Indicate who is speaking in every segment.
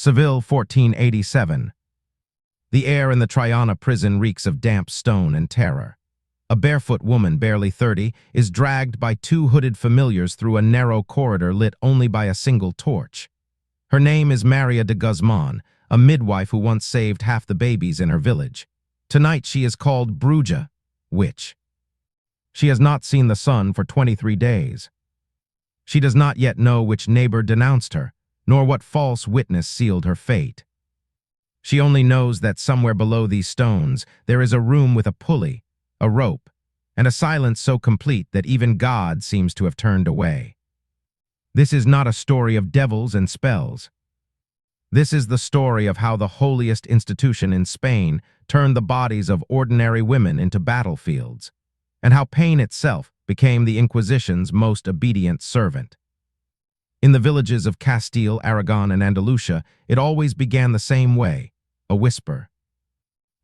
Speaker 1: Seville, 1487. The air in the Triana prison reeks of damp stone and terror. A barefoot woman, barely 30, is dragged by two hooded familiars through a narrow corridor lit only by a single torch. Her name is Maria de Guzman, a midwife who once saved half the babies in her village. Tonight she is called Bruja, witch. She has not seen the sun for 23 days. She does not yet know which neighbor denounced her, nor what false witness sealed her fate. She only knows that somewhere below these stones there is a room with a pulley, a rope, and a silence so complete that even God seems to have turned away. This is not a story of devils and spells. This is the story of how the holiest institution in Spain turned the bodies of ordinary women into battlefields, and how pain itself became the Inquisition's most obedient servant. In the villages of Castile, Aragon, and Andalusia, it always began the same way, a whisper.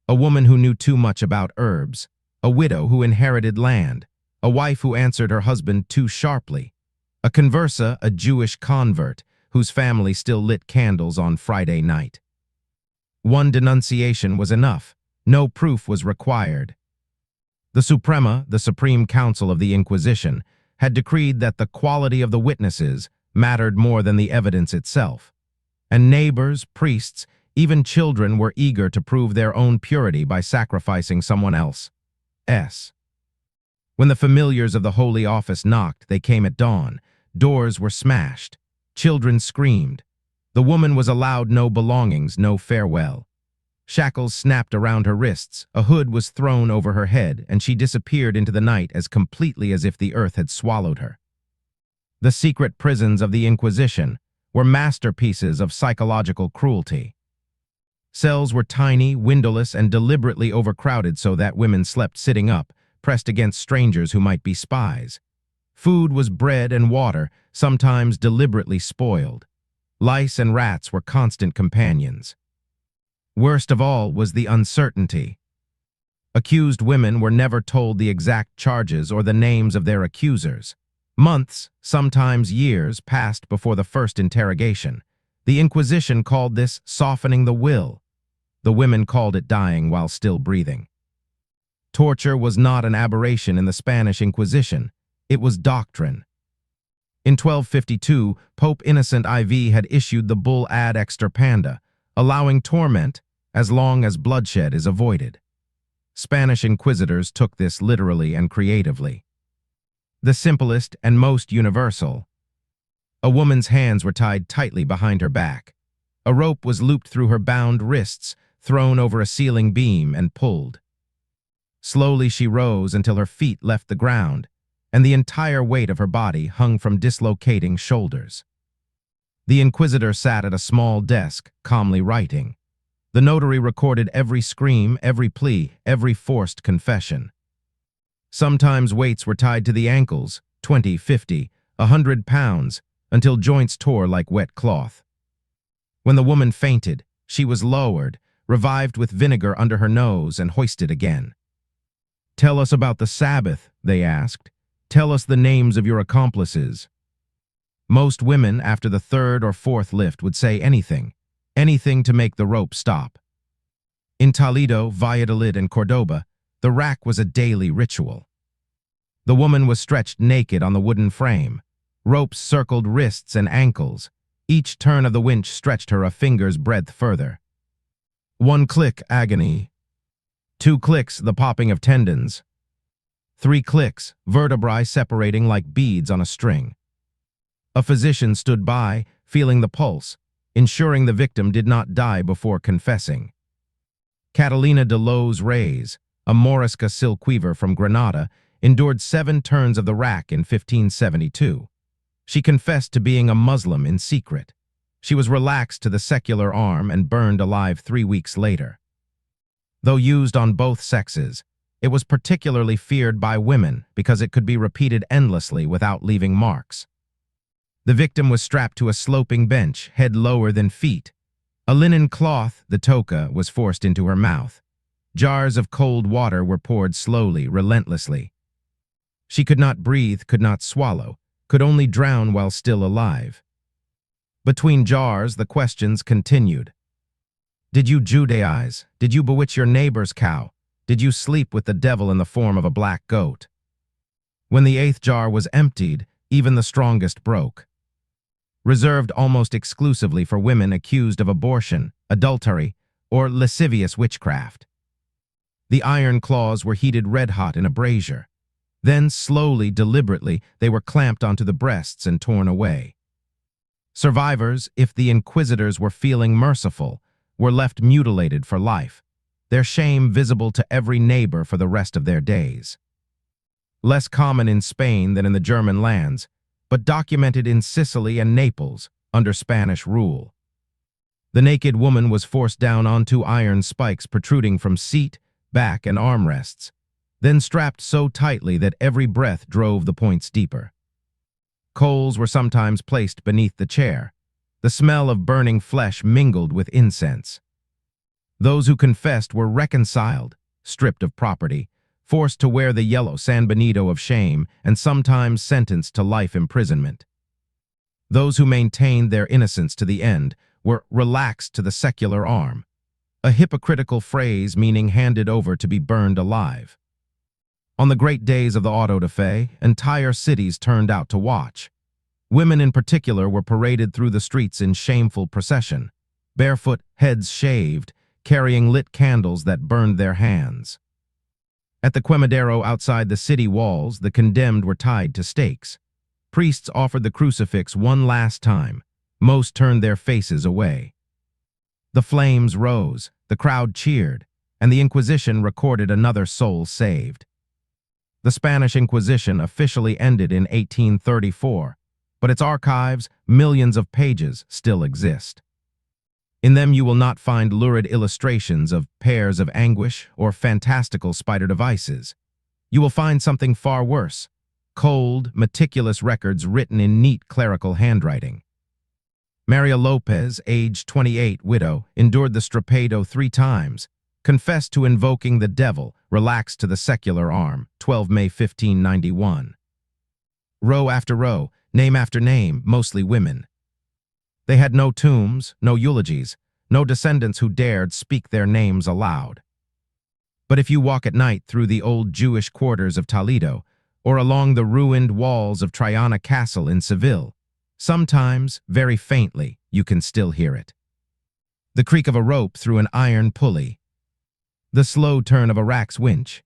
Speaker 1: A woman who knew too much about herbs, a widow who inherited land, a wife who answered her husband too sharply, a conversa, a Jewish convert, whose family still lit candles on Friday night. One denunciation was enough. No proof was required. The Suprema, the Supreme Council of the Inquisition, had decreed that the quality of the witnesses mattered more than the evidence itself, and neighbors, priests, even children were eager to prove their own purity by sacrificing someone else's. When the familiars of the Holy Office knocked, they came at dawn. Doors were smashed. Children screamed. The woman was allowed no belongings, no farewell. Shackles snapped around her wrists, a hood was thrown over her head, and she disappeared into the night as completely as if the earth had swallowed her. The secret prisons of the Inquisition were masterpieces of psychological cruelty. Cells were tiny, windowless, and deliberately overcrowded so that women slept sitting up, pressed against strangers who might be spies. Food was bread and water, sometimes deliberately spoiled. Lice and rats were constant companions. Worst of all was the uncertainty. Accused women were never told the exact charges or the names of their accusers. Months, sometimes years, passed before the first interrogation. The Inquisition called this softening the will. The women called it dying while still breathing. Torture was not an aberration in the Spanish Inquisition. It was doctrine. In 1252, Pope Innocent IV had issued the bull Ad Extirpanda, allowing torment as long as bloodshed is avoided. Spanish inquisitors took this literally and creatively. The simplest and most universal. A woman's hands were tied tightly behind her back. A rope was looped through her bound wrists, thrown over a ceiling beam, and pulled. Slowly she rose until her feet left the ground, and the entire weight of her body hung from dislocating shoulders. The inquisitor sat at a small desk, calmly writing. The notary recorded every scream, every plea, every forced confession. Sometimes weights were tied to the ankles, 20, 50, 100 pounds, until joints tore like wet cloth. When the woman fainted, she was lowered, revived with vinegar under her nose, and hoisted again. "Tell us about the Sabbath," they asked. "Tell us the names of your accomplices." Most women, after the third or fourth lift, would say anything to make the rope stop. In Toledo, Valladolid, and Cordoba, the rack was a daily ritual. The woman was stretched naked on the wooden frame. Ropes circled wrists and ankles. Each turn of the winch stretched her a finger's breadth further. 1 click, agony. 2 clicks, the popping of tendons. 3 clicks, vertebrae separating like beads on a string. A physician stood by, feeling the pulse, ensuring the victim did not die before confessing. Catalina de los Reyes, a Morisca silk weaver from Granada, endured 7 turns of the rack in 1572. She confessed to being a Muslim in secret. She was relaxed to the secular arm and burned alive 3 weeks later. Though used on both sexes, it was particularly feared by women because it could be repeated endlessly without leaving marks. The victim was strapped to a sloping bench, head lower than feet. A linen cloth, the toca, was forced into her mouth. Jars of cold water were poured slowly, relentlessly. She could not breathe, could not swallow, could only drown while still alive. Between jars, the questions continued. Did you Judaize? Did you bewitch your neighbor's cow? Did you sleep with the devil in the form of a black goat? When the 8th jar was emptied, even the strongest broke. Reserved almost exclusively for women accused of abortion, adultery, or lascivious witchcraft. The iron claws were heated red-hot in a brazier. Then, slowly, deliberately, they were clamped onto the breasts and torn away. Survivors, if the inquisitors were feeling merciful, were left mutilated for life, their shame visible to every neighbor for the rest of their days. Less common in Spain than in the German lands, but documented in Sicily and Naples under Spanish rule. The naked woman was forced down onto iron spikes protruding from seat, back, and armrests, then strapped so tightly that every breath drove the points deeper. Coals were sometimes placed beneath the chair. The smell of burning flesh mingled with incense. Those who confessed were reconciled, stripped of property, forced to wear the yellow San Benito of shame, and sometimes sentenced to life imprisonment. Those who maintained their innocence to the end were relaxed to the secular arm, a hypocritical phrase meaning handed over to be burned alive. On the great days of the auto da fe, entire cities turned out to watch. Women in particular were paraded through the streets in shameful procession, barefoot, heads shaved, carrying lit candles that burned their hands. At the Quemadero outside the city walls, the condemned were tied to stakes. Priests offered the crucifix one last time. Most turned their faces away. The flames rose, the crowd cheered, and the Inquisition recorded another soul saved. The Spanish Inquisition officially ended in 1834, but its archives, millions of pages, still exist. In them you will not find lurid illustrations of pairs of anguish or fantastical spider devices. You will find something far worse, cold, meticulous records written in neat clerical handwriting. Maria Lopez, age 28, widow, endured the strapado 3 times, confessed to invoking the devil, relaxed to the secular arm, 12 May 1591. Row after row, name after name, mostly women. They had no tombs, no eulogies, no descendants who dared speak their names aloud. But if you walk at night through the old Jewish quarters of Toledo, or along the ruined walls of Triana Castle in Seville, sometimes, very faintly, you can still hear it. The creak of a rope through an iron pulley, the slow turn of a rack's winch,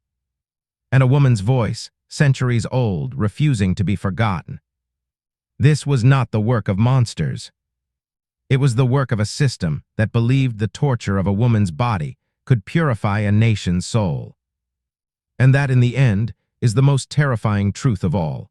Speaker 1: and a woman's voice, centuries old, refusing to be forgotten. This was not the work of monsters. It was the work of a system that believed the torture of a woman's body could purify a nation's soul. And that, in the end, is the most terrifying truth of all.